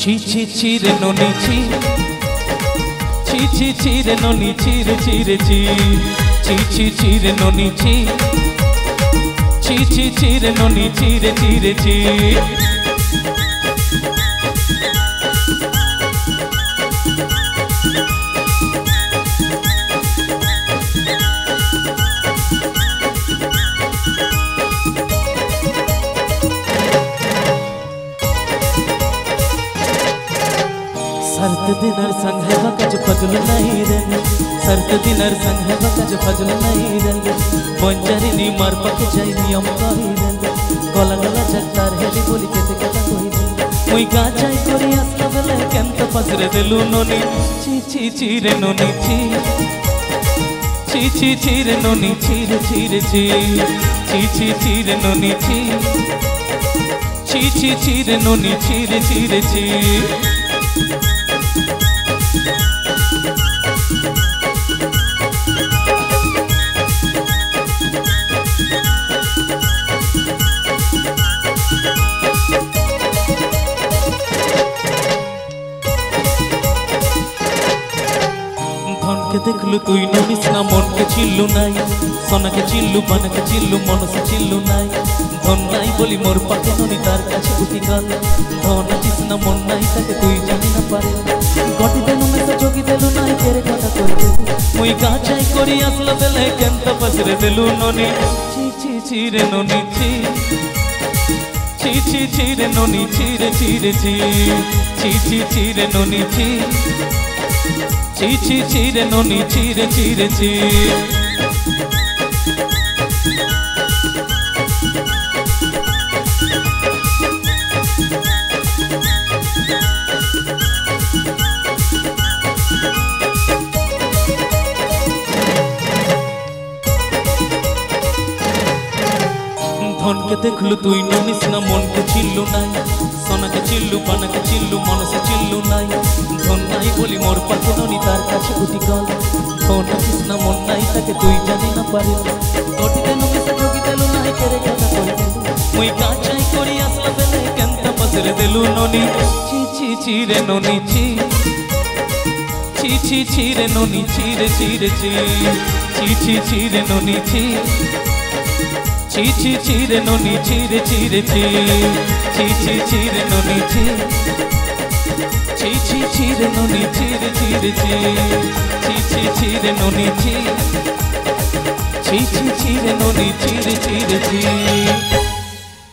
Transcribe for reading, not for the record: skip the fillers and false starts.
ছি ছি ছি রে ননি ছি ছি ছি ছি রে ননি ছি রে ছি রে ছি ছি ছি ছি রে ননি ছি ছি ছি ছি রে ননি ছি রে ছি রে ছি सर्द दिनर संग है बकज फजल नहीं रंग सर्द दिनर संग है बकज फजल नहीं रंग बंजारिनी मार पक जाई नियम कही रंग गला गला जगतार हेली बोली केते कथा कही रंग मुई गा जाई करी असला बेले केंत पसरे देलु ननी ची ची ची रे ननी ची ची ची ची रे ननी ची रे ची रे ची ची ची ची रे ननी ची ची ची ची रे ननी ची रे ची रे ची देखलु तुई ननिस ना मन के चिल्लु नाई सोना के चिल्लु बन के चिल्लु मन से चिल्लु नाई धन नाई बोली मोर पाके ननी तार काछे उठी गल धन चिस ना मन नाई ताके तुई जानि ना पारे गटी देलु में से जोगी देलु नाई केरे कथा करते मुई गा चाई करी असला बेले केंत पसरे देलु ननी ची ची ची रे ननी ची ची ची ची रे ननी ची रे ची रे ची ची ची ची रे ननी ची ची ची ची रे ननी ची रे ची रे ची धन के देखलु तुई ननिस ना मन के चिल्लु नाई सोना के चिल्लु बन के चिल्लु मन से चिल्लु नाई धन नाई बोली मोर पाके ननी तार काछे उठी गल धन चिस ना मन नाई ताके तुई जानि ना पारे गटी देलु में से जोगी देलु नाई केरे कथा कहि देलु मुई गा चाई करी असला बेले केंत पसरे देलु ननी ची ची ची रे ननी ची ची ची ची रे ननी ची रे ची रे ची ची ची ची रे ननी ची ची ची ची रे ननी ची रे ची रे ची ची ची ची रे ननी ची ची ची ची रे ननी ची रे ची रे ची ची ची ची रे ननी ची ची ची ची रे ननी ची रे ची रे ची।